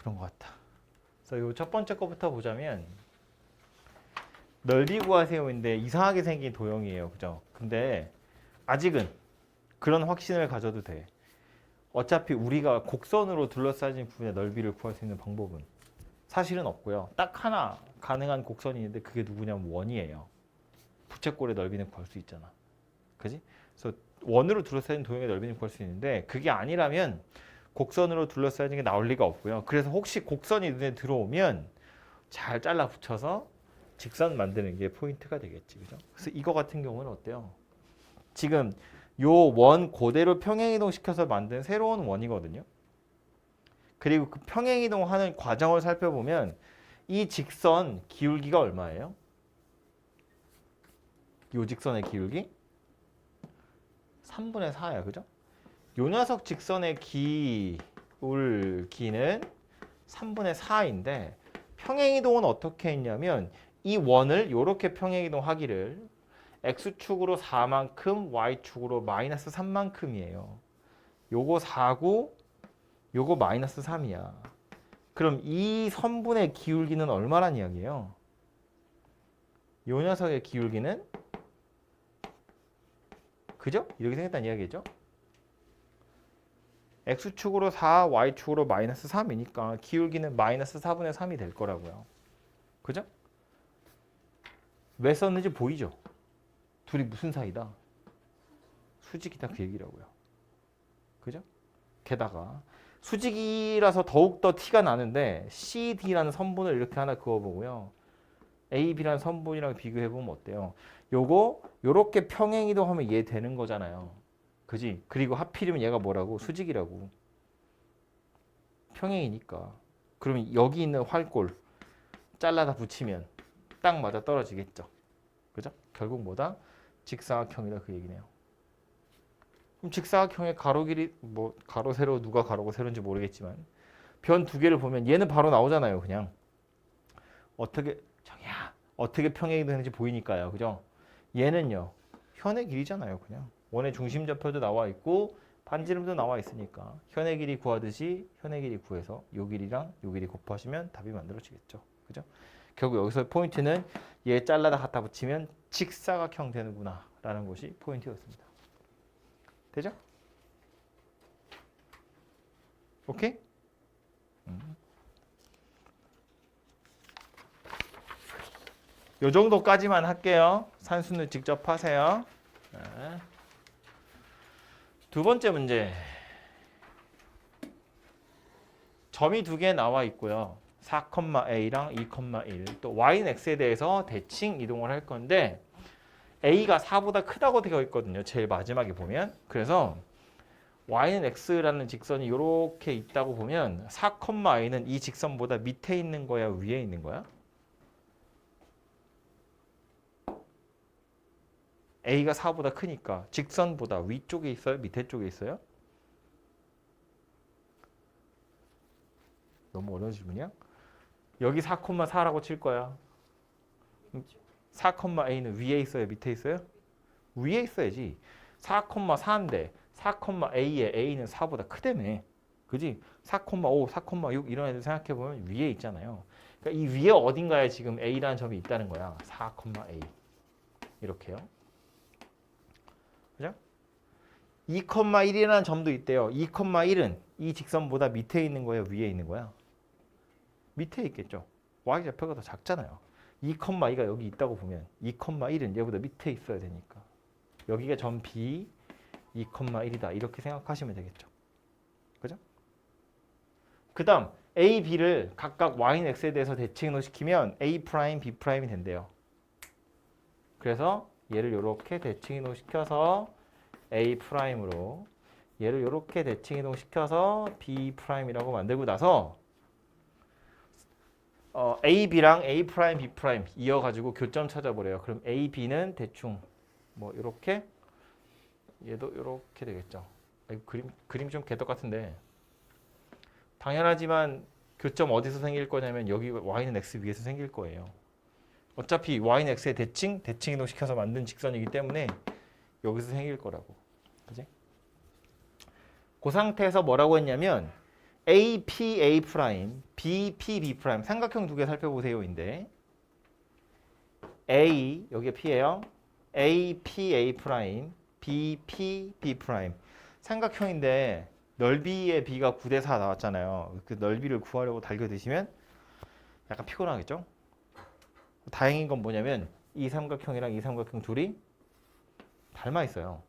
그런 것 같다. 그래서 요 첫 번째 거부터 보자면 넓이 구하세요인데 이상하게 생긴 도형이에요. 그죠? 근데 아직은 그런 확신을 가져도 돼. 어차피 우리가 곡선으로 둘러싸진 부분의 넓이를 구할 수 있는 방법은 사실은 없고요. 딱 하나 가능한 곡선이 있는데 그게 누구냐면 원이에요. 부채꼴의 넓이는 구할 수 있잖아. 그지? 그래서 원으로 둘러싸인 도형의 넓이는 구할 수 있는데 그게 아니라면 곡선으로 둘러싸이는 게 나올 리가 없고요. 그래서 혹시 곡선이 눈에 들어오면 잘 잘라 붙여서 직선 만드는 게 포인트가 되겠지. 그죠? 그래서 이거 같은 경우는 어때요? 지금 요 원 그대로 평행이동시켜서 만든 새로운 원이거든요. 그리고 그 평행이동하는 과정을 살펴보면 이 직선 기울기가 얼마예요? 요 직선의 기울기? 3분의 4예요. 그죠? 요 녀석 직선의 기울기는 3분의 4인데 평행이동은 어떻게 했냐면 이 원을 이렇게 평행이동하기를 x축으로 4만큼 y축으로 마이너스 3만큼이에요. 요거 4고 요거 마이너스 3이야. 그럼 이 선분의 기울기는 얼마란 이야기예요? 요 녀석의 기울기는 그죠? 이렇게 생겼다는 이야기죠. x축으로 4, y축으로 마이너스 3이니까 기울기는 마이너스 4분의 3이 될 거라고요. 그죠? 왜 썼는지 보이죠? 둘이 무슨 사이다? 수직이다 그 얘기라고요. 그죠? 게다가 수직이라서 더욱더 티가 나는데 CD라는 선분을 이렇게 하나 그어보고요. AB라는 선분이랑 비교해보면 어때요? 요거 요렇게 평행이동하면 얘 되는 거잖아요. 그지? 그리고 하필이면 얘가 뭐라고? 수직이라고. 평행이니까. 그러면 여기 있는 활골 잘라다 붙이면 딱 맞아 떨어지겠죠. 그죠? 결국 뭐다? 직사각형이다 그 얘기네요. 그럼 직사각형의 가로 길이 뭐 가로 세로 누가 가로고 세로인지 모르겠지만 변 두 개를 보면 얘는 바로 나오잖아요. 그냥 어떻게 정이야 어떻게 평행이 되는지 보이니까요. 그죠? 얘는요 현의 길이잖아요. 그냥 원의 중심좌표도 나와 있고 반지름도 나와 있으니까 현의 길이 구하듯이 현의 길이 구해서 요 길이랑 요 길이 곱하시면 답이 만들어지겠죠. 그죠? 결국 여기서 포인트는 얘 잘라다 갖다 붙이면 직사각형 되는구나 라는 것이 포인트였습니다. 되죠? 오케이? 요 정도까지만 할게요. 산수는 직접 하세요. 네. 두 번째 문제. 점이 두 개 나와 있고요. 4,a랑 2,1. 또 y는 x에 대해서 대칭 이동을 할 건데 a가 4보다 크다고 되어 있거든요. 제일 마지막에 보면. 그래서 y는 x라는 직선이 이렇게 있다고 보면 4,i는 이 직선보다 밑에 있는 거야, 위에 있는 거야? a가 4보다 크니까 직선보다 위쪽에 있어요? 밑에 쪽에 있어요? 너무 어려운 질문이야? 여기 4,4라고 칠 거야. 4,a는 위에 있어요? 밑에 있어요? 위에 있어야지. 4,4인데 4,a에 a는 4보다 크다며. 그지? 4,5, 4,6 이런 애들 생각해보면 위에 있잖아요. 그러니까 이 위에 어딘가에 지금 a라는 점이 있다는 거야. 4,a 이렇게요. 그죠? 2,1이라는 점도 있대요. 2,1은 이 직선보다 밑에 있는 거야, 위에 있는 거야? 밑에 있겠죠. y좌표가 더 작잖아요. 2,2가 여기 있다고 보면 2,1은 얘보다 밑에 있어야 되니까 여기가 점 B 2,1이다 이렇게 생각하시면 되겠죠. 그죠? 그 다음 A, B를 각각 Y는 X에 대해서 대칭을 시키면 A', B'이 된대요. 그래서 얘를 이렇게 대칭 이동시켜서 A'으로 얘를 이렇게 대칭 이동시켜서 B'이라고 만들고 나서 A, B랑 A', B' 이어가지고 교점 찾아보래요. 그럼 A, B는 대충 뭐 이렇게 얘도 이렇게 되겠죠. 그림 좀 개떡 같은데 당연하지만 교점 어디서 생길 거냐면 여기 y는 x 위에서 생길 거예요. 어차피 y는 x의 대칭 이동시켜서 만든 직선이기 때문에 여기서 생길 거라고. 그지? 그 상태에서 뭐라고 했냐면 A, P, A 프라임, B, P, B 프라임 삼각형 두 개 살펴보세요인데 A 여기가 P예요. A, P, A 프라임, B, P, B 프라임 삼각형인데 넓이의 B가 9대 4 나왔잖아요. 그 넓이를 구하려고 달겨드시면 약간 피곤하겠죠? 다행인 건 뭐냐면 이 삼각형이랑 이 삼각형 둘이 닮아 있어요.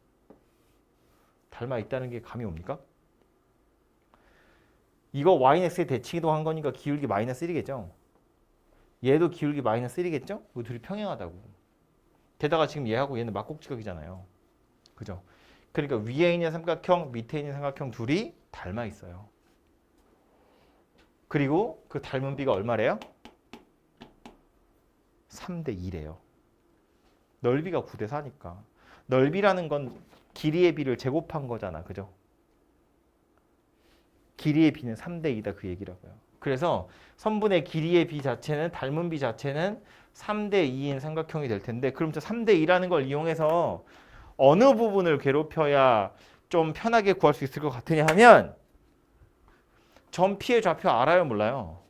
닮아 있다는 게 감이 옵니까? 이거 yx의 대칭이동한 거니까 기울기 마이너스 1이겠죠? 얘도 기울기 마이너스 1이겠죠? 그 둘이 평행하다고. 게다가 지금 얘하고 얘는 막곡지각이잖아요. 그죠? 그러니까 위에 있는 삼각형, 밑에 있는 삼각형 둘이 닮아 있어요. 그리고 그 닮은 비가 얼마래요? 3대 2래요. 넓이가 9대 4니까. 넓이라는 건 길이의 비를 제곱한 거잖아. 그죠? 길이의 비는 3대 2다 그 얘기라고요. 그래서 선분의 길이의 비 자체는 닮은 비 자체는 3대 2인 삼각형이 될 텐데 그럼 저 3대 2라는 걸 이용해서 어느 부분을 괴롭혀야 좀 편하게 구할 수 있을 것 같으냐 하면 점 P의 좌표 알아요? 몰라요?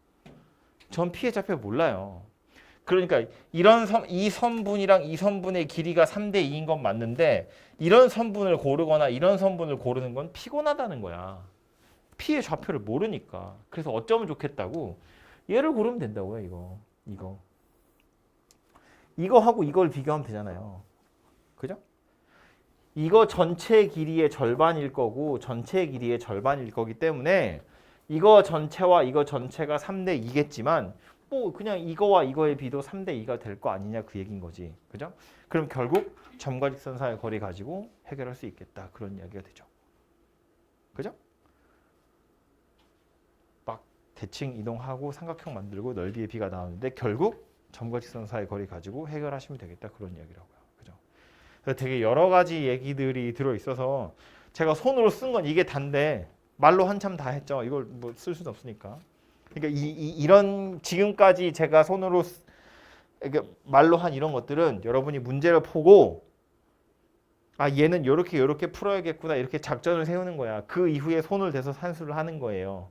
점 P의 좌표 몰라요. 그러니까 이 선분이랑 이 선분의 길이가 3대 2인 건 맞는데 이런 선분을 고르거나 이런 선분을 고르는 건 피곤하다는 거야. P의 좌표를 모르니까. 그래서 어쩌면 좋겠다고 얘를 고르면 된다고요. 이거하고 이걸 비교하면 되잖아요. 그죠? 이거 전체 길이의 절반일 거고 전체 길이의 절반일 거기 때문에 이거 전체와 이거 전체가 3대 2겠지만 뭐 그냥 이거와 이거의 비도 3대 2가 될 거 아니냐 그 얘기인 거지. 그죠? 그럼 결국 점과 직선 사이의 거리 가지고 해결할 수 있겠다. 그런 이야기가 되죠. 그죠? 막 대칭 이동하고 삼각형 만들고 넓이의 비가 나오는데 결국 점과 직선 사이의 거리 가지고 해결하시면 되겠다. 그런 이야기라고요. 그죠? 그래서 되게 여러 가지 얘기들이 들어 있어서 제가 손으로 쓴 건 이게 단데 말로 한참 다 했죠. 이걸 뭐 쓸 수는 없으니까. 그러니까 이런 지금까지 제가 손으로 그러니까 말로 한 이런 것들은 여러분이 문제를 보고 아 얘는 요렇게 풀어야겠구나 이렇게 작전을 세우는 거야. 그 이후에 손을 대서 산수를 하는 거예요.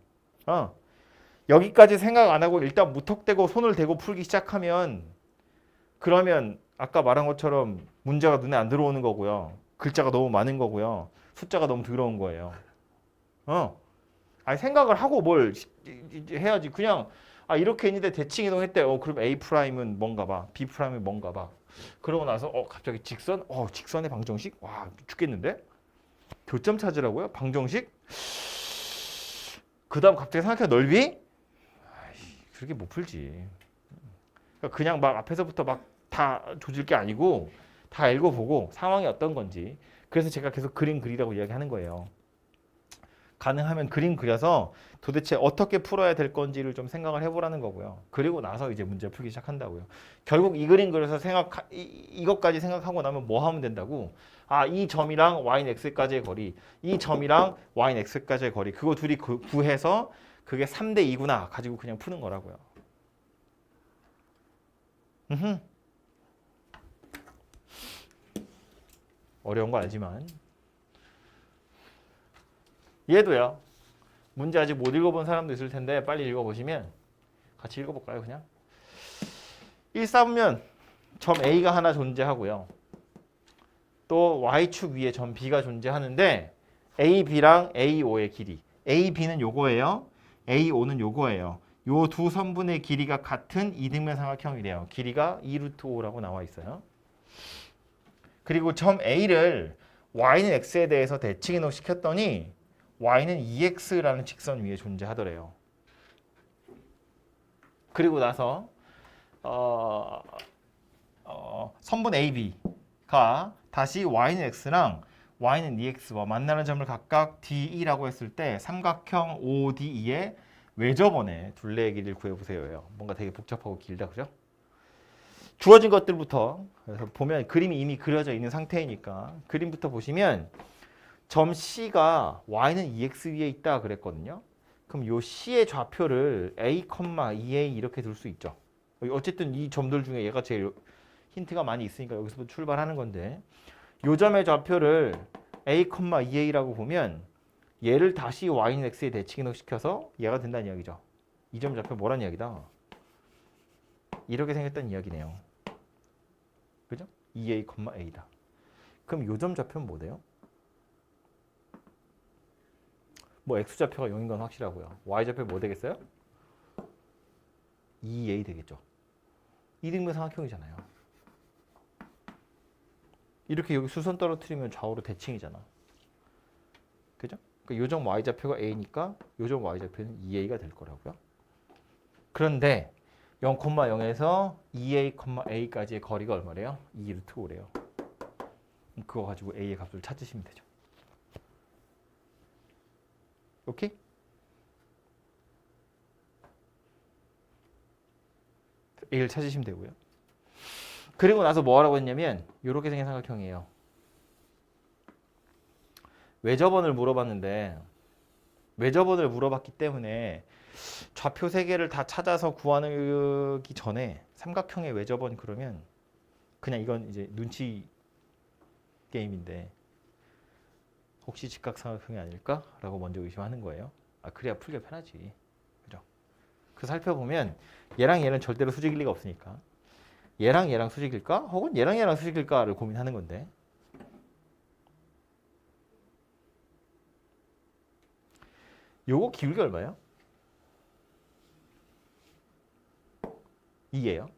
여기까지 생각 안 하고 일단 무턱대고 손을 대고 풀기 시작하면 그러면 아까 말한 것처럼 문제가 눈에 안 들어오는 거고요. 글자가 너무 많은 거고요. 숫자가 너무 더러운 거예요. 아니 생각을 하고 뭘 해야지. 그냥 이렇게 있는데 대칭 이동했대. 그럼 A 프라임은 뭔가 봐. B 프라임은 뭔가 봐. 그러고 나서 갑자기 직선? 직선의 방정식? 와 죽겠는데? 교점 찾으라고요? 방정식? 그 다음 갑자기 생각해 넓이? 그렇게 못 풀지. 그냥 막 앞에서부터 막 다 조질 게 아니고 다 읽어보고 상황이 어떤 건지. 그래서 제가 계속 그림 그리라고 이야기하는 거예요. 가능하면 그림 그려서 도대체 어떻게 풀어야 될 건지를 좀 생각을 해보라는 거고요. 그리고 나서 이제 문제 풀기 시작한다고요. 결국 이 그림 그려서 이것까지 생각하고 나면 뭐 하면 된다고? 이 점이랑 y는 x까지의 거리, 이 점이랑 y는 x까지의 거리, 그거 둘이 구해서 그게 3대 2구나 가지고 그냥 푸는 거라고요. 어려운 거 알지만 얘도요. 문제 아직 못 읽어본 사람도 있을 텐데 빨리 읽어보시면 같이 읽어볼까요? 그냥 1사분면 점 A가 하나 존재하고요. 또 Y축 위에 점 B가 존재하는데 AB랑 AO의 길이 AB는 요거예요. AO는 요거예요. 요 두 선분의 길이가 같은 이등변 삼각형이래요. 길이가 2√5라고 나와 있어요. 그리고 점 A를 Y는 X에 대해서 대칭 이동시켰더니 Y는 2X라는 직선 위에 존재하더래요. 그리고 나서 선분 AB가 다시 Y는 X랑 Y는 2X와 만나는 점을 각각 DE라고 했을 때 삼각형 ODE의 외접원의 둘레의 길이를 구해보세요. 뭔가 되게 복잡하고 길다, 그죠? 주어진 것들부터 그래서 보면 그림이 이미 그려져 있는 상태이니까 그림부터 보시면 점 C가 Y는 2X 위에 있다 그랬거든요. 그럼 요 C의 좌표를 A, 2A 이렇게 둘 수 있죠. 어쨌든 이 점들 중에 얘가 제일 힌트가 많이 있으니까 여기서부터 출발하는 건데 요 점의 좌표를 A, 2A라고 보면 얘를 다시 y는 x에 대칭이동시켜서 얘가 된다는 이야기죠. 이 점 좌표 뭐란 이야기다? 이렇게 생겼다는 이야기네요. 그죠? 2a, a다. 그럼 요 점 좌표는 뭐 돼요? 뭐 x 좌표가 0인 건 확실하고요. y 좌표 뭐 되겠어요? 2a 되겠죠. 이등변 삼각형이잖아요. 이렇게 여기 수선 떨어뜨리면 좌우로 대칭이잖아. 그죠? 그러니까 요점 y 좌표가 a니까 요점 y 좌표는 2a가 될 거라고요. 그런데 0,0에서 2a, a까지의 거리가 얼마래요? 2루트 5래요. 그거 가지고 a의 값을 찾으시면 되죠. 오케이? a를 찾으시면 되고요. 그리고 나서 뭐 하라고 했냐면 이렇게 생긴 삼각형이에요. 외접원을 물어봤는데 외접원을 물어봤기 때문에 좌표 세 개를 다 찾아서 구하기 전에 삼각형의 외접원 그러면 그냥 이건 이제 눈치 게임인데 혹시 직각삼각형이 아닐까라고 먼저 의심하는 거예요. 아 그래야 풀기 편하지. 그죠? 그 살펴보면 얘랑 얘는 절대로 수직일 리가 없으니까 얘랑 얘랑 수직일까? 혹은 얘랑 얘랑 수직일까를 고민하는 건데 요거 기울기 얼마예요? 2예요.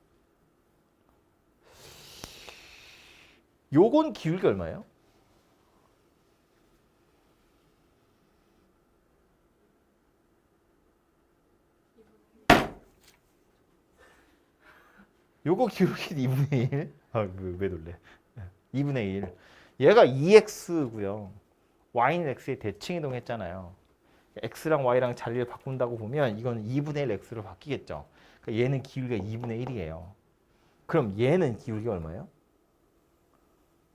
요건 기울기 얼마예요? 요거 기울기 2분의 1. 왜 놀래? 2분의 1. 얘가 2x고요. y는 x에 대칭 이동했잖아요. x랑 y랑 자리를 바꾼다고 보면 이건 2분의 1 x로 바뀌겠죠. 그러니까 얘는 기울기가 2분의 1이에요. 그럼 얘는 기울기가 얼마예요?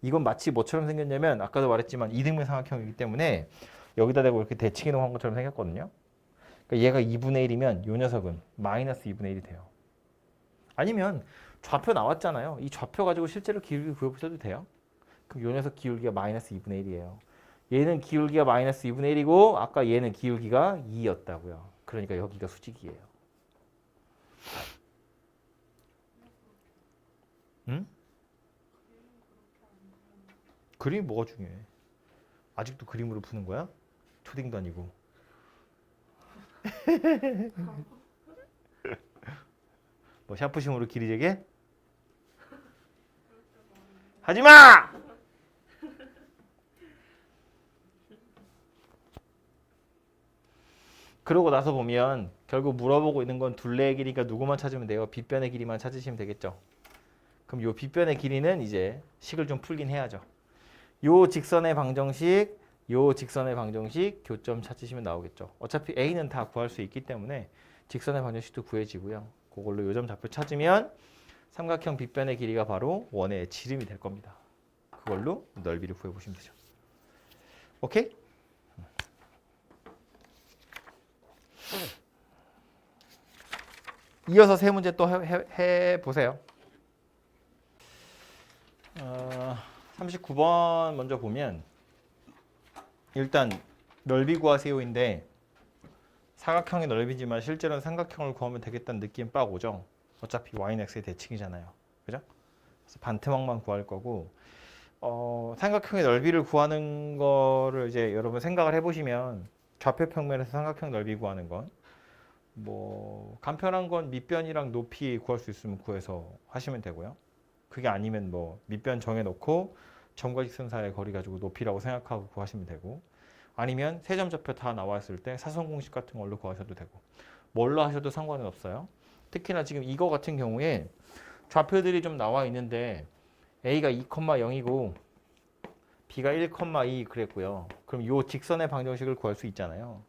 이건 마치 뭐처럼 생겼냐면 아까도 말했지만 이등변 삼각형이기 때문에 여기다 대고 이렇게 대칭 이동한 것처럼 생겼거든요. 그러니까 얘가 2분의 1이면 이 녀석은 마이너스 2분의 1이 돼요. 아니면 좌표 나왔잖아요. 이 좌표 가지고 실제로 기울기 구해보셔도 돼요. 그럼 이 녀석 기울기가 마이너스 2분의 1이에요. 얘는 기울기가 마이너스 2분의 1이고 아까 얘는 기울기가 2였다고요. 그러니까 여기가 수직이에요. 응? 그림이 뭐가 중요해? 아직도 그림으로 푸는 거야? 초딩도 아니고. 뭐 샤프심으로 길이 재게? 하지마! 그러고 나서 보면 결국 물어보고 있는 건 둘레의 길이가 누구만 찾으면 돼요? 빗변의 길이만 찾으시면 되겠죠. 그럼 요 빗변의 길이는 이제 식을 좀 풀긴 해야죠. 요 직선의 방정식, 요 직선의 방정식 교점 찾으시면 나오겠죠. 어차피 A는 다 구할 수 있기 때문에 직선의 방정식도 구해지고요. 그걸로 요점 좌표 찾으면 삼각형 빗변의 길이가 바로 원의 지름이 될 겁니다. 그걸로 넓이를 구해보시면 되죠. 오케이? 이어서 세 문제 또 해보세요. 39번 먼저 보면 일단 넓이 구하세요인데 사각형의 넓이지만 실제로는 삼각형을 구하면 되겠다는 느낌 빡 오죠. 어차피 y는 x의 대칭이잖아요. 그죠? 그래서 반토막만 구할 거고 삼각형의 넓이를 구하는 거를 이제 여러분 생각을 해보시면 좌표 평면에서 삼각형 넓이 구하는 건 뭐 간편한 건 밑변이랑 높이 구할 수 있으면 구해서 하시면 되고요. 그게 아니면 뭐 밑변 정해놓고 점과 직선 사이의 거리 가지고 높이라고 생각하고 구하시면 되고 아니면 세 점 좌표 다 나와 있을 때 사선 공식 같은 걸로 구하셔도 되고 뭘로 하셔도 상관은 없어요. 특히나 지금 이거 같은 경우에 좌표들이 좀 나와 있는데 A가 2,0이고 B가 1,2 그랬고요. 그럼 이 직선의 방정식을 구할 수 있잖아요.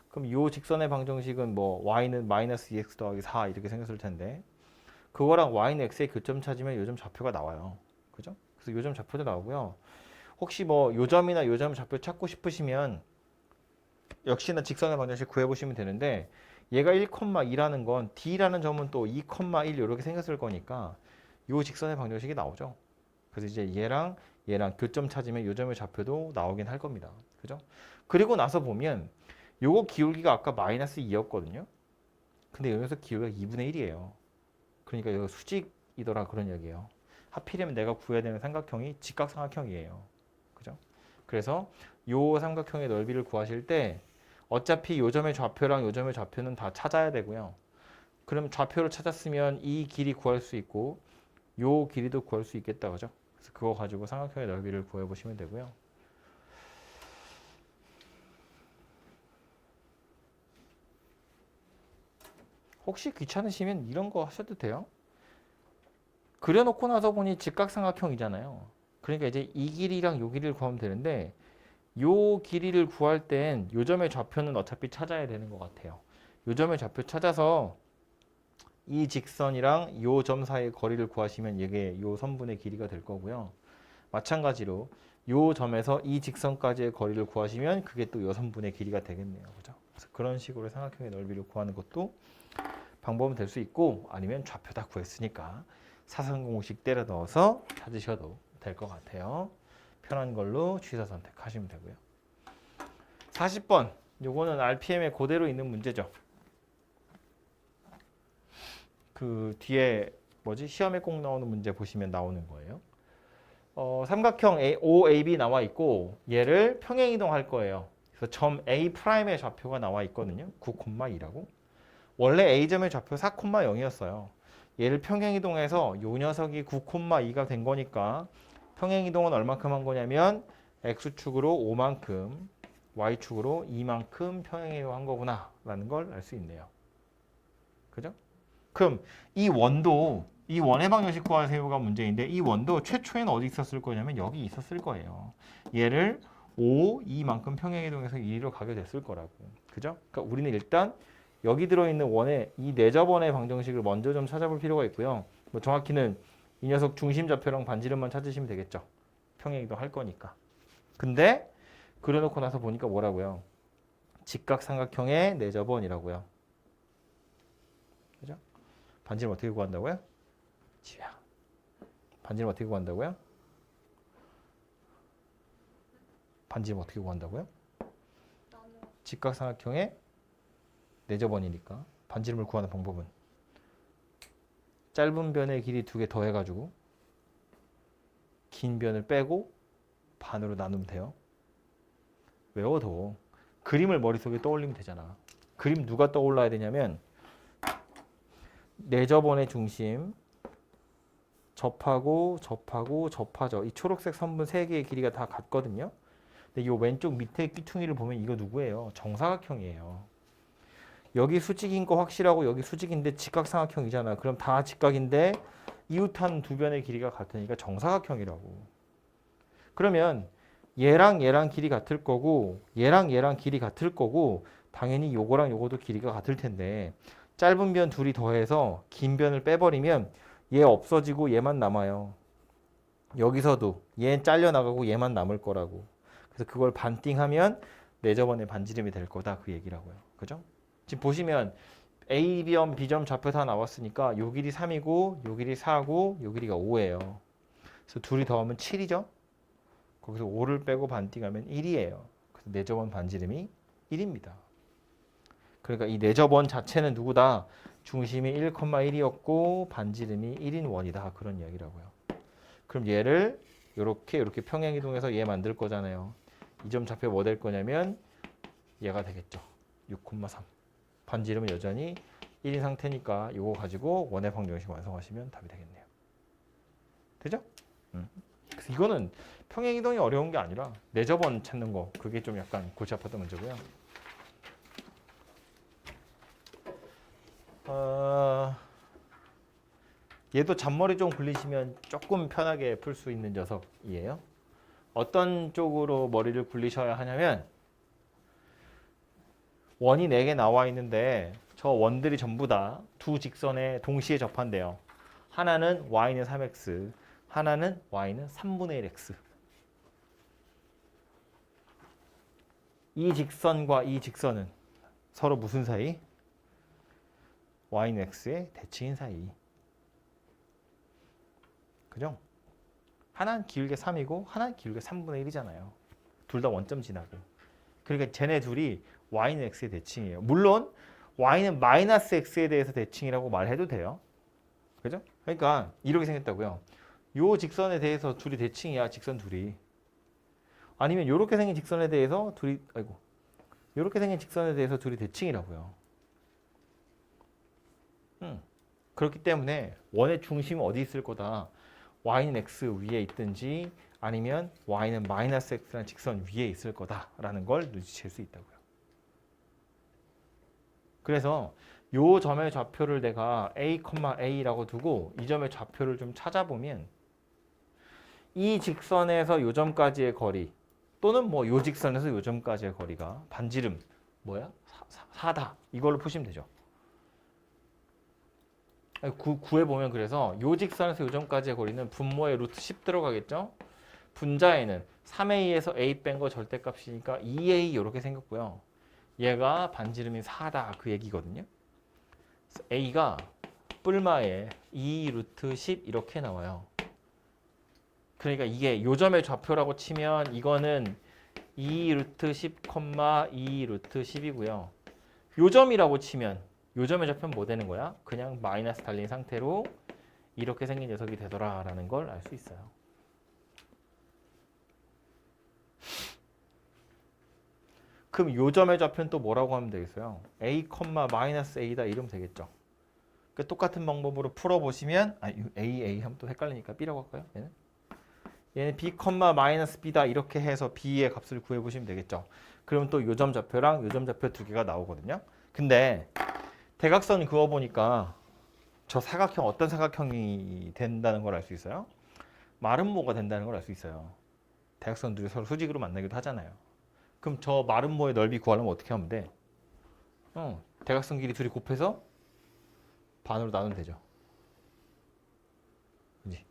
그럼 이 직선의 방정식은 뭐 y는 마이너스 2x 더하기 4 이렇게 생겼을 텐데 그거랑 y는 x의 교점 찾으면 요점 좌표가 나와요. 그죠? 그래서 요점 좌표도 나오고요. 혹시 뭐 요점이나 요점 좌표 찾고 싶으시면 역시나 직선의 방정식 구해보시면 되는데 얘가 1,2라는 건 D라는 점은 또 2,1 이렇게 생겼을 거니까 요 직선의 방정식이 나오죠. 그래서 이제 얘랑 얘랑 교점 찾으면 요점의 좌표도 나오긴 할 겁니다. 그죠? 그리고 나서 보면 요거 기울기가 아까 마이너스 2였거든요. 근데 여기서 기울기가 2분의 1이에요. 그러니까 이거 수직이더라 그런 얘기예요. 하필이면 내가 구해야 되는 삼각형이 직각삼각형이에요. 그죠? 그래서 요 삼각형의 넓이를 구하실 때 어차피 요 점의 좌표랑 요 점의 좌표는 다 찾아야 되고요. 그럼 좌표를 찾았으면 이 길이 구할 수 있고 요 길이도 구할 수 있겠다. 그죠? 그래서 그거 가지고 삼각형의 넓이를 구해 보시면 되고요. 혹시 귀찮으시면 이런 거 하셔도 돼요. 그려놓고 나서 보니 직각삼각형이잖아요. 그러니까 이제 이 길이랑 요 길이를 구하면 되는데 요 길이를 구할 땐 요 점의 좌표는 어차피 찾아야 되는 것 같아요. 요 점의 좌표 찾아서 이 직선이랑 요 점 사이의 거리를 구하시면 이게 요 선분의 길이가 될 거고요. 마찬가지로 요 점에서 이 직선까지의 거리를 구하시면 그게 또 요 선분의 길이가 되겠네요. 그죠? 그래서 그런 식으로 삼각형의 넓이를 구하는 것도 방법은 될 수 있고 아니면 좌표 다 구했으니까 사선 공식 때려 넣어서 찾으셔도 될 것 같아요. 편한 걸로 취사 선택하시면 되고요. 40번 요거는 RPM에 그대로 있는 문제죠. 그 뒤에 뭐지 시험에 꼭 나오는 문제 보시면 나오는 거예요. 삼각형 OAB 나와 있고 얘를 평행 이동할 거예요. 그래서 점 A'의 좌표가 나와 있거든요. 9,2라고. 원래 A점의 좌표 4,0이었어요. 얘를 평행 이동해서 요 녀석이 9,2가 된 거니까 평행 이동은 얼마큼 한 거냐면 X축으로 5만큼, Y축으로 2만큼 평행 이동한 거구나 라는 걸 알 수 있네요. 그죠? 그럼 이 원의 방정식 구하세요가 문제인데 이 원도 최초에는 어디 있었을 거냐면 여기 있었을 거예요. 얘를 5, 2만큼 평행 이동해서 1로 가게 됐을 거라고. 그죠? 그러니까 우리는 일단 여기 들어있는 원의 이 내접원의 방정식을 먼저 좀 찾아볼 필요가 있고요. 뭐 정확히는 이 녀석 중심 좌표랑 반지름만 찾으시면 되겠죠. 평행 이동할 거니까. 근데 그려놓고 나서 보니까 뭐라고요? 직각삼각형의 내접원이라고요. 그죠? 반지름 어떻게 구한다고요? 지야. 반지름 어떻게 구한다고요? 반지름 어떻게 구한다고요? 직각삼각형의 내접원이니까 반지름을 구하는 방법은 짧은 변의 길이 2개 더해가지고 긴 변을 빼고 반으로 나누면 돼요. 외워도 그림을 머릿속에 떠올리면 되잖아. 그림 누가 떠올라야 되냐면 내접원의 중심 접하고 접하죠. 이 초록색 선분 3개의 길이가 다 같거든요. 근데 이 왼쪽 밑에 끼퉁이를 보면 이거 누구예요? 정사각형이에요. 여기 수직인 거 확실하고 여기 수직인데 직각삼각형이잖아. 그럼 다 직각인데 이웃한 두 변의 길이가 같으니까 정사각형이라고. 그러면 얘랑 길이 같을 거고 얘랑 길이 같을 거고 당연히 요거랑 요거도 길이가 같을 텐데 짧은 변 둘이 더해서 긴 변을 빼버리면 얘 없어지고 얘만 남아요. 여기서도 얘 잘려나가고 얘만 남을 거라고. 그래서 그걸 반띵하면 내접원의 반지름이 될 거다 그 얘기라고요. 그죠? 지금 보시면 A점, B점 좌표 다 나왔으니까 요 길이 3이고 요 길이 4고 요 길이가 5예요. 그래서 둘이 더하면 7이죠? 거기서 5를 빼고 반띵하면 1이에요. 그래서 내접원 반지름이 1입니다. 그러니까 이 내접원 자체는 누구다? 중심이 1,1이었고 반지름이 1인 원이다. 그런 이야기라고요. 그럼 얘를 이렇게 평행 이동해서 얘 만들 거잖아요. 이 점 좌표 뭐 될 거냐면 얘가 되겠죠. 6,3. 반지름은 여전히 1인 상태니까 이거 가지고 원의 방정식 완성하시면 답이 되겠네요. 되죠? 그래서 이거는 평행 이동이 어려운 게 아니라 내접원 찾는 거 그게 좀 약간 골치 아팠던 문제고요. 얘도 잔머리 좀 굴리시면 조금 편하게 풀 수 있는 녀석이에요. 어떤 쪽으로 머리를 굴리셔야 하냐면 원이 4개 나와 있는데 저 원들이 전부 다 두 직선에 동시에 접한대요. 하나는 y는 3x, 하나는 y는 3분의 1x. 이 직선과 이 직선은 서로 무슨 사이? y는 x의 대칭인 사이. 그죠? 하나는 기울기 3이고 하나는 기울기 3분의 1이잖아요. 둘 다 원점 지나고. 그러니까 쟤네 둘이 y는 x의 대칭이에요. 물론 y는 마이너스 x에 대해서 대칭이라고 말해도 돼요. 그죠? 그러니까 이렇게 생겼다고요. 요 직선에 대해서 둘이 대칭이야. 직선 둘이. 아니면 요렇게 생긴 직선에 대해서 둘이 요렇게 생긴 직선에 대해서 둘이 대칭이라고요. 그렇기 때문에 원의 중심은 어디 있을 거다. y는 x 위에 있든지 아니면 y는 마이너스 x라는 직선 위에 있을 거다라는 걸 눈치챌 수 있다고요. 그래서 요 점의 좌표를 내가 a, a라고 두고 이 점의 좌표를 좀 찾아보면 이 직선에서 요 점까지의 거리 또는 뭐 요 직선에서 요 점까지의 거리가 반지름 뭐야? 4다. 이걸로 푸시면 되죠. 구해보면 그래서 요 직선에서 요 점까지의 거리는 분모에 루트 10 들어가겠죠? 분자에는 3a에서 a 뺀 거 절대값이니까 2a 이렇게 생겼고요. 얘가 반지름이 4다 그 얘기거든요. a가 뿔마에 2 루트 10 이렇게 나와요. 그러니까 이게 요점의 좌표라고 치면 이거는 2 루트 10, 2 루트 10이고요. 요점이라고 치면 요점의 좌표는 뭐 되는 거야? 그냥 마이너스 달린 상태로 이렇게 생긴 녀석이 되더라라는 걸 알 수 있어요. 그럼 요점의 좌표는 또 뭐라고 하면 되겠어요? a, 마이너스 a다 이러면 되겠죠. 그러니까 똑같은 방법으로 풀어보시면 a 하면 또 헷갈리니까 b라고 할까요? 얘는 b, 마이너스 b다 이렇게 해서 b의 값을 구해보시면 되겠죠. 그럼 또 요점 좌표랑 요점 좌표 두 개가 나오거든요. 근데 대각선 그어보니까 저 사각형 어떤 사각형이 된다는 걸 알 수 있어요? 마름모가 된다는 걸 알 수 있어요. 대각선들이 서로 수직으로 만나기도 하잖아요. 그럼 저 마름모의 넓이 구하려면 어떻게 하면 돼? 대각선 길이 둘이 곱해서 반으로 나누면 되죠. 그지?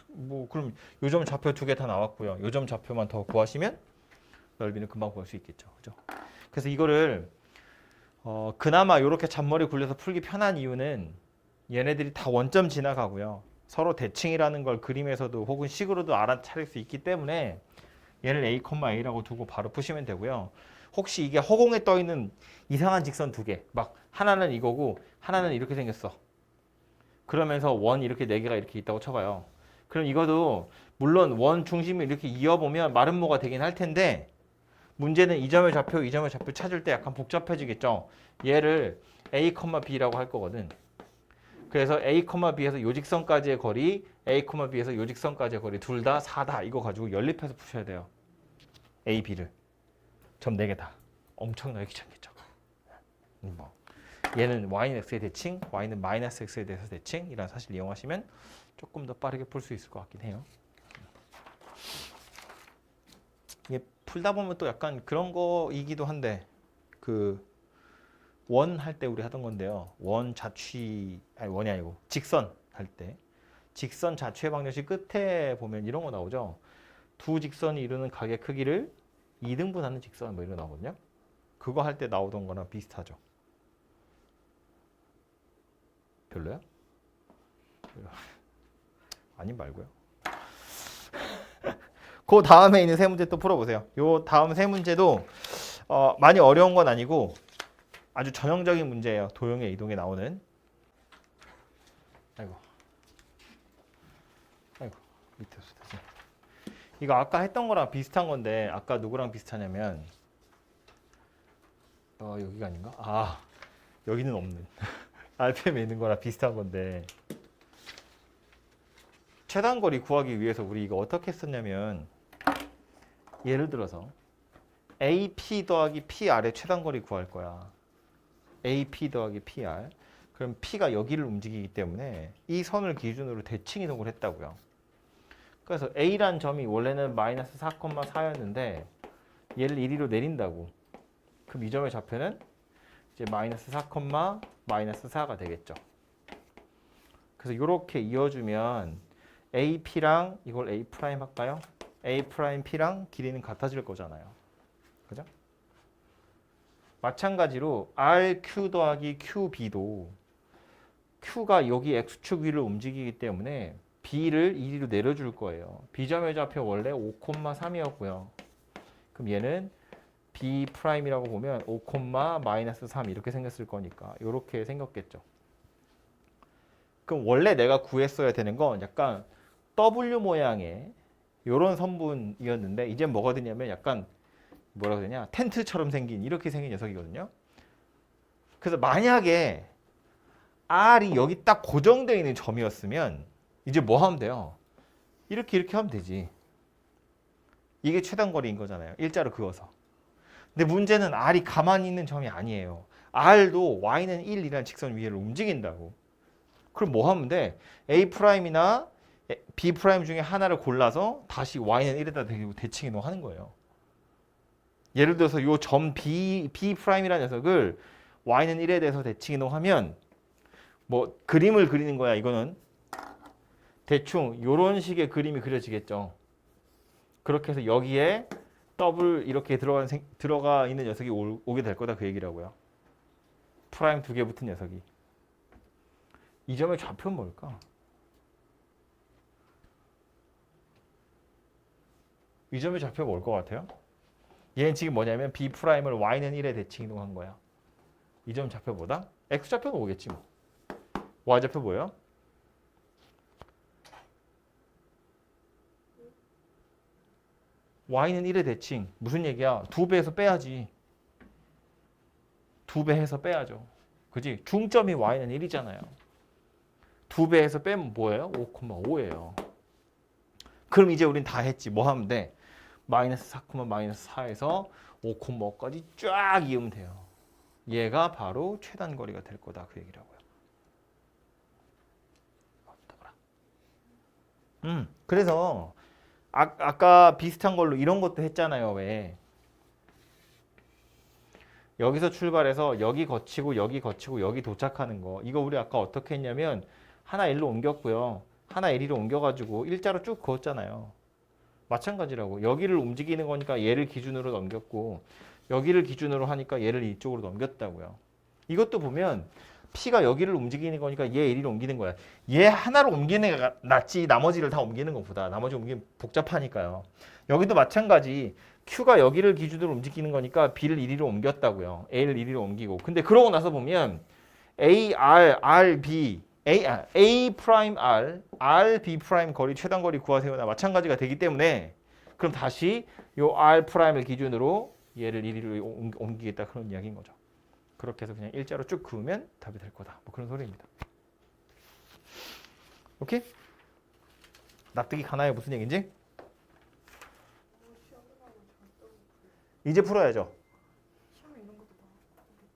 뭐 그럼 요점 좌표 두 개 다 나왔고요. 요점 좌표만 더 구하시면 넓이는 금방 구할 수 있겠죠. 그죠? 그래서 이거를 그나마 이렇게 잔머리 굴려서 풀기 편한 이유는 얘네들이 다 원점 지나가고요. 서로 대칭이라는 걸 그림에서도 혹은 식으로도 알아차릴 수 있기 때문에 얘를 a, a라고 두고 바로 푸시면 되고요. 혹시 이게 허공에 떠 있는 이상한 직선 두 개, 막 하나는 이거고 하나는 이렇게 생겼어. 그러면서 원 이렇게 네 개가 이렇게 있다고 쳐봐요. 그럼 이것도 물론 원 중심을 이렇게 이어보면 마름모가 되긴 할 텐데 문제는 이 점의 좌표, 이 점의 좌표 찾을 때 약간 복잡해지겠죠. 얘를 a, b라고 할 거거든. 그래서 a, b에서 요 직선까지의 거리, a, b에서 요 직선까지의 거리 둘 다 4다. 이거 가지고 연립해서 푸셔야 돼요. a, b를. 점 4개 다. 엄청나게 귀찮겠죠. 뭐 얘는 y는 x의 대칭, y는 마이너스 x에 대해서 대칭 이런 사실 이용하시면 조금 더 빠르게 풀 수 있을 것 같긴 해요. 이게 풀다 보면 또 약간 그런 거이기도 한데 원 할 때 우리 하던 건데요. 원 자취 아니 원이 아니고 직선 할 때 직선 자취의 방정식 끝에 보면 이런 거 나오죠. 두 직선이 이루는 각의 크기를 2등분하는 직선 뭐 이런 거 나오거든요. 그거 할 때 나오던 거랑 비슷하죠. 별로야? 아니 말고요. 그 다음에 있는 세 문제 또 풀어보세요. 요 다음 세 문제도 많이 어려운 건 아니고 아주 전형적인 문제예요. 도형의 이동에 나오는. 아이고 밑에서 다시. 이거 아까 했던 거랑 비슷한 건데 아까 누구랑 비슷하냐면 여기가 아닌가? 여기는 없는 RPM에 있는 거랑 비슷한 건데 최단거리 구하기 위해서 우리 이거 어떻게 했었냐면 예를 들어서 AP 더하기 PR의 최단거리 구할 거야. AP 더하기 PR. 그럼 P가 여기를 움직이기 때문에 이 선을 기준으로 대칭 이동을 했다고요. 그래서 A란 점이 원래는 마이너스 4,4였는데 얘를 1위로 내린다고. 그럼 이 점의 좌표는 이제 마이너스 4, 마이너스 4가 되겠죠. 그래서 이렇게 이어주면 AP랑 이걸 A' 할까요? A' P랑 길이는 같아질 거잖아요. 그죠? 마찬가지로 RQ 더하기 QB도 Q가 여기 X축 위를 움직이기 때문에 B를 1위로 내려줄 거예요. B점의 좌표 원래 5,3이었고요. 그럼 얘는 B 프라임이라고 보면 5, 마이너스 3 이렇게 생겼을 거니까 이렇게 생겼겠죠. 그럼 원래 내가 구했어야 되는 건 약간 W 모양의 이런 선분이었는데 이제 뭐가 되냐면 약간 뭐라 그러냐 텐트처럼 생긴 이렇게 생긴 녀석이거든요. 그래서 만약에 R이 여기 딱 고정되어 있는 점이었으면 이제 뭐 하면 돼요? 이렇게 하면 되지. 이게 최단거리인 거잖아요. 일자로 그어서. 근데 문제는 R이 가만히 있는 점이 아니에요. R도 Y는 1이라는 직선 위를 움직인다고. 그럼 뭐 하면 돼? A'이나 B' 중에 하나를 골라서 다시 Y는 1에다 대칭 이동하는 거예요. 예를 들어서 이 점 B'이라는 녀석을 Y는 1에 대해서 대칭 이동하면 뭐 그림을 그리는 거야. 이거는 대충 이런 식의 그림이 그려지겠죠. 그렇게 해서 여기에 더블 이렇게 들어가 있는 녀석이 오게 될 거다 그 얘기라고요. 프라임 2개 붙은 녀석이. 이 점의 좌표는 뭘까? 이 점의 좌표가 뭘 것 같아요? 얘는 지금 뭐냐면 B'을 Y는 1에 대칭 이동한 거야. 이 점 좌표보다 X좌표는 오겠지 뭐. Y좌표 뭐예요? Y는 1에 대칭. 무슨 얘기야? 2배에서 빼야지. 2배 해서 빼야죠. 그지? 중점이 Y는 1이잖아요. 2배에서 빼면 뭐예요? 5,5예요. 그럼 이제 우린 다 했지. 뭐 하면 돼? 마이너스 4, 마이너스 4에서 5,5까지 쫙 이으면 돼요. 얘가 바로 최단거리가 될 거다. 그 얘기라고요. 그래서 아까 비슷한 걸로 이런 것도 했잖아요. 왜? 여기서 출발해서 여기 거치고 여기 거치고 여기 도착하는 거. 이거 우리 아까 어떻게 했냐면 하나 L로 옮겼고요. 하나 L로 옮겨가지고 일자로 쭉 그었잖아요. 마찬가지라고. 여기를 움직이는 거니까 얘를 기준으로 넘겼고 여기를 기준으로 하니까 얘를 이쪽으로 넘겼다고요. 이것도 보면 P가 여기를 움직이는 거니까 얘 L을 옮기는 거야. 얘 하나를 옮기는 게 낫지 나머지를 다 옮기는 것보다. 나머지 옮기면 복잡하니까요. 여기도 마찬가지. Q가 여기를 기준으로 움직이는 거니까 B를 이리로 옮겼다고요. A를 이리로 옮기고. 근데 그러고 나서 보면 A, R, B, A 프라임 R, R, B 프라임 거리 최단거리 구하세요나 마찬가지가 되기 때문에 그럼 다시 요 R 프라임을 기준으로 얘를 이리로 옮기겠다 그런 이야기인 거죠. 그렇게 해서 그냥 일자로 쭉 그으면 답이 될 거다. 뭐 그런 소리입니다. 오케이? 납득이 가나요? 무슨 얘기인지? 이제 풀어야죠.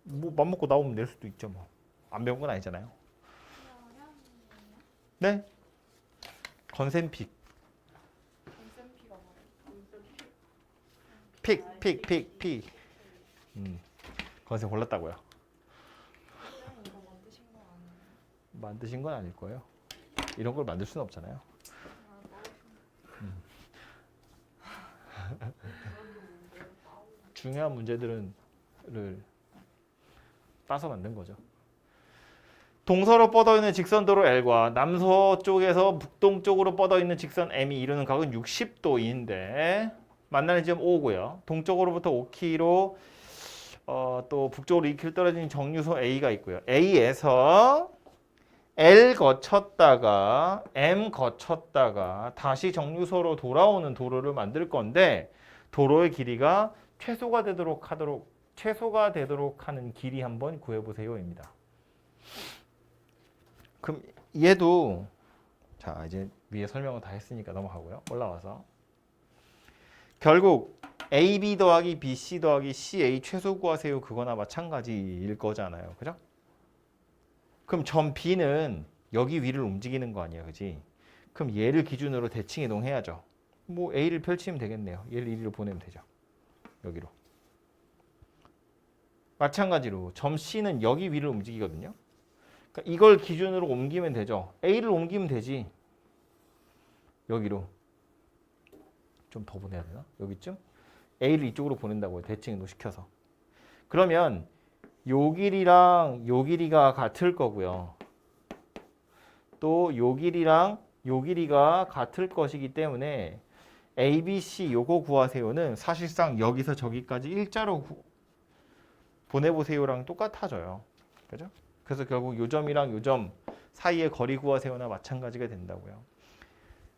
뭐 맘먹고 나오면 낼 수도 있죠. 뭐. 안 배운 건 아니잖아요. 네? 건센픽. 픽. 건센 골랐다고요. 만드신 건 아닐 거예요. 이런 걸 만들 수는 없잖아요. 중요한 문제들을 따서 만든 거죠. 동서로 뻗어 있는 직선도로 L과 남서쪽에서 북동쪽으로 뻗어 있는 직선 M이 이루는 각은 60도인데 만나는 지점 O고요. 동쪽으로부터 5km 또 북쪽으로 2km 떨어진 정류소 A가 있고요. A에서 L 거쳤다가 M 거쳤다가 다시 정류소로 돌아오는 도로를 만들 건데 도로의 길이가 최소가 되도록 하는 길이 한번 구해보세요입니다. 그럼 얘도 자 이제 위에 설명을 다 했으니까 넘어가고요. 올라와서 결국 AB 더하기 BC 더하기 CA 최소 구하세요. 그거나 마찬가지일 거잖아요. 그죠? 그럼 점 B는 여기 위를 움직이는 거 아니야. 그지? 그럼 얘를 기준으로 대칭 이동해야죠. 뭐 A를 펼치면 되겠네요. 얘를 이리로 보내면 되죠. 여기로. 마찬가지로 점 C는 여기 위를 움직이거든요. 그러니까 이걸 기준으로 옮기면 되죠. A를 옮기면 되지. 여기로. 좀 더 보내야 되나? 여기쯤? A를 이쪽으로 보낸다고요. 대칭 이동시켜서. 그러면 요 길이랑 요 길이가 같을 거고요. 또 요 길이랑 요 길이가 같을 것이기 때문에 A, B, C 요거 구하세요는 사실상 여기서 저기까지 일자로 보내보세요랑 똑같아져요. 그죠? 그래서 결국 요 점이랑 요 점 사이의 거리 구하세요나 마찬가지가 된다고요.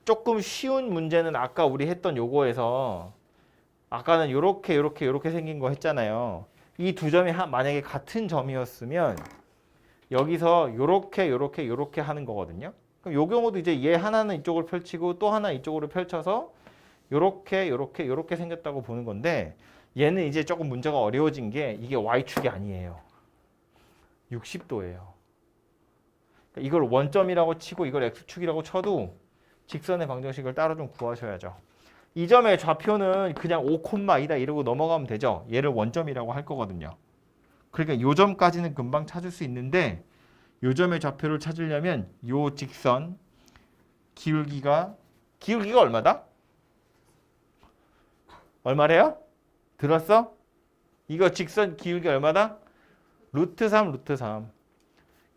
조금 쉬운 문제는 아까 우리 했던 요거에서 아까는 요렇게 생긴 거 했잖아요. 이 두 점이 만약에 같은 점이었으면 여기서 요렇게 하는 거거든요. 그럼 요 경우도 이제 얘 하나는 이쪽을 펼치고 또 하나 이쪽으로 펼쳐서 요렇게 생겼다고 보는 건데 얘는 이제 조금 문제가 어려워진 게 이게 Y축이 아니에요. 60도예요. 이걸 원점이라고 치고 이걸 X축이라고 쳐도 직선의 방정식을 따로 좀 구하셔야죠. 이 점의 좌표는 그냥 5,2다 이러고 넘어가면 되죠. 얘를 원점이라고 할 거거든요. 그러니까 요 점까지는 금방 찾을 수 있는데 요 점의 좌표를 찾으려면 요 직선 기울기가 얼마다? 얼마래요? 들었어? 이거 직선 기울기 얼마다? 루트 3.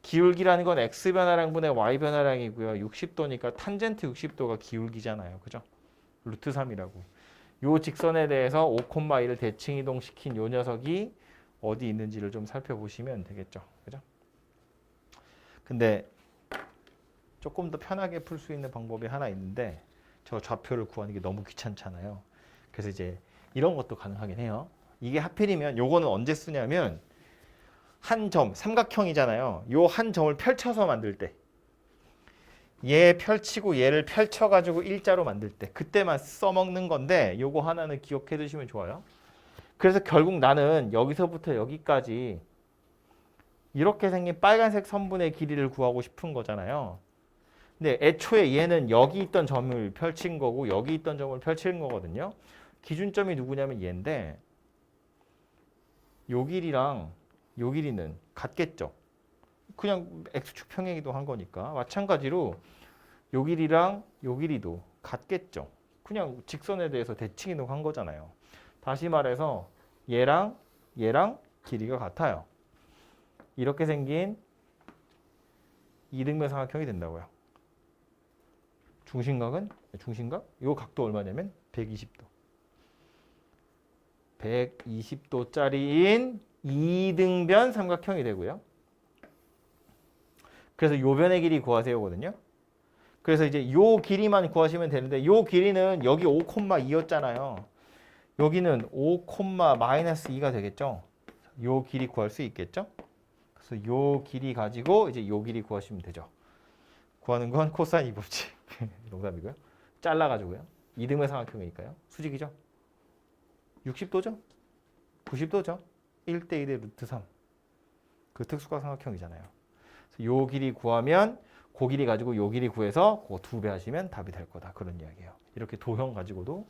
기울기라는 건 x 변화량 분의 y 변화량이고요. 60도니까 탄젠트 60도가 기울기잖아요. 그죠? 루트 3이라고. 요 직선에 대해서 5,1을 대칭 이동시킨 요 녀석이 어디 있는지를 좀 살펴보시면 되겠죠. 그죠? 근데 조금 더 편하게 풀 수 있는 방법이 하나 있는데 저 좌표를 구하는 게 너무 귀찮잖아요. 그래서 이제 이런 것도 가능하긴 해요. 이게 하필이면 요거는 언제 쓰냐면 한 점, 삼각형이잖아요. 요 한 점을 펼쳐서 만들 때. 얘 펼치고 얘를 펼쳐가지고 일자로 만들 때. 그때만 써먹는 건데 요거 하나는 기억해 두시면 좋아요. 그래서 결국 나는 여기서부터 여기까지 이렇게 생긴 빨간색 선분의 길이를 구하고 싶은 거잖아요. 근데 애초에 얘는 여기 있던 점을 펼친 거고 여기 있던 점을 펼친 거거든요. 기준점이 누구냐면 얘인데 요 길이랑 요 길이는 같겠죠. 그냥 x축 평행이동 한 거니까. 마찬가지로 요 길이랑 요 길이도 같겠죠. 그냥 직선에 대해서 대칭 이동한 거잖아요. 다시 말해서 얘랑 길이가 같아요. 이렇게 생긴 이등변 삼각형이 된다고요. 중심각? 요 각도 얼마냐면 120도. 120도짜리인 이등변 삼각형이 되고요. 그래서 요 변의 길이 구하세요거든요. 그래서 이제 요 길이만 구하시면 되는데 요 길이는 여기 5,2였잖아요. 여기는 5,-2가 되겠죠. 요 길이 구할 수 있겠죠. 그래서 요 길이 가지고 이제 요 길이 구하시면 되죠. 구하는 건 코사인 이법칙. 농담이고요. 잘라가지고요. 이등변 삼각형이니까요. 수직이죠. 60도죠? 90도죠? 1대1의 루트 3. 그 특수각 삼각형이잖아요. 요 길이 구하면 그 길이 가지고 요 길이 구해서 그거 2배 하시면 답이 될 거다. 그런 이야기예요. 이렇게 도형 가지고도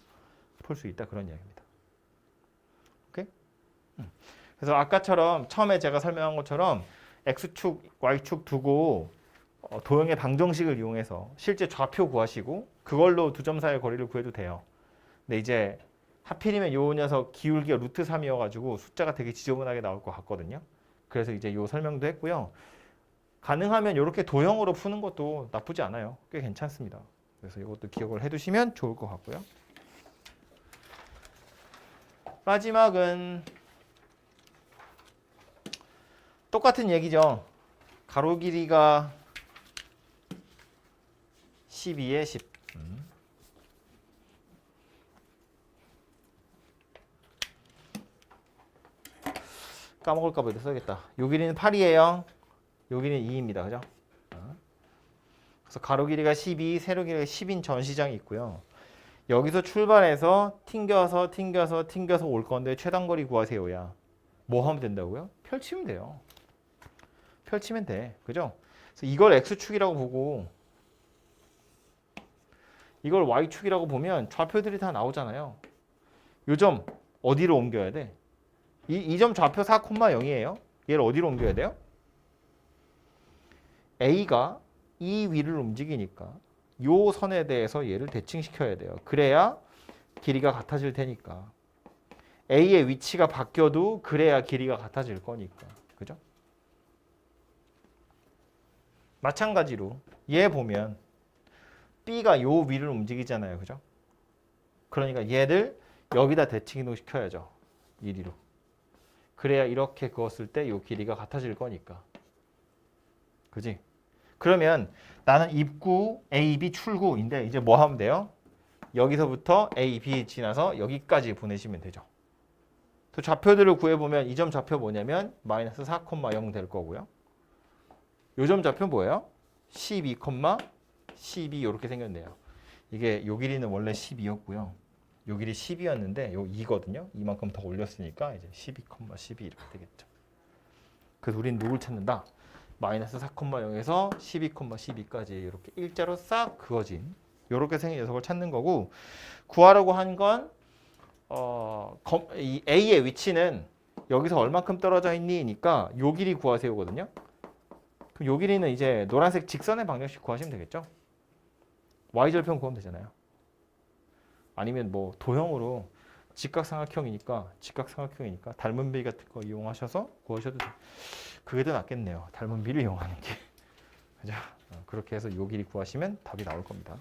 풀 수 있다. 그런 이야기입니다. 오케이? 그래서 아까처럼 처음에 제가 설명한 것처럼 X축, Y축 두고 도형의 방정식을 이용해서 실제 좌표 구하시고 그걸로 두 점 사이의 거리를 구해도 돼요. 근데 이제 하필이면 요 녀석 기울기가 루트 3이어가지고 숫자가 되게 지저분하게 나올 것 같거든요. 그래서 이제 요 설명도 했고요. 가능하면 이렇게 도형으로 푸는 것도 나쁘지 않아요. 꽤 괜찮습니다. 그래서 이것도 기억을 해두시면 좋을 것 같고요. 마지막은 똑같은 얘기죠. 가로 길이가 12에 10. 까먹을까 봐 써야겠다. 요 길이는 8이에요. 요 길이는 2입니다. 그죠? 그래서 가로 길이가 12, 세로 길이가 10인 전시장이 있고요. 여기서 출발해서 튕겨서 올 건데 최단거리 구하세요야. 뭐 하면 된다고요? 펼치면 돼요. 펼치면 돼. 그죠? 그래서 이걸 X축이라고 보고 이걸 Y축이라고 보면 좌표들이 다 나오잖아요. 요 점 어디로 옮겨야 돼? 이 점 좌표 4,0이에요. 얘를 어디로 옮겨야 돼요? A가 이 위를 움직이니까 요 선에 대해서 얘를 대칭시켜야 돼요. 그래야 길이가 같아질 테니까. A의 위치가 바뀌어도 그래야 길이가 같아질 거니까. 그죠? 마찬가지로 얘 보면 B가 요 위를 움직이잖아요. 그죠? 그러니까 얘를 여기다 대칭 이동시켜야죠. 이리로. 그래야 이렇게 그었을 때 이 길이가 같아질 거니까. 그지? 그러면 나는 입구 A, B 출구인데 이제 뭐 하면 돼요? 여기서부터 A, B 지나서 여기까지 보내시면 되죠. 또 좌표들을 구해보면 이 점 좌표 뭐냐면 마이너스 4,0 될 거고요. 요 점 좌표 뭐예요? 12, 12 이렇게 생겼네요. 이게 요 길이는 원래 12였고요. 요 길이 10이었는데 요 2거든요. 이만큼 더 올렸으니까 이제 12, 12 이렇게 되겠죠. 그래서 우리는 누굴 찾는다? 마이너스 4,0에서 12, 12까지 이렇게 일자로 싹 그어진 이렇게 생긴 녀석을 찾는 거고 구하려고 한 건 이 A의 위치는 여기서 얼만큼 떨어져 있니?니까 요 길이 구하세요거든요. 그럼 요 길이는 이제 노란색 직선의 방정식 구하시면 되겠죠. y절편 구하면 되잖아요. 아니면 뭐 도형으로 직각삼각형이니까 닮은 비 같은 거 이용하셔서 구하셔도 돼요. 그게 더 낫겠네요. 닮은 비를 이용하는 게. 그죠? 그렇게 해서 요 길이 구하시면 답이 나올 겁니다.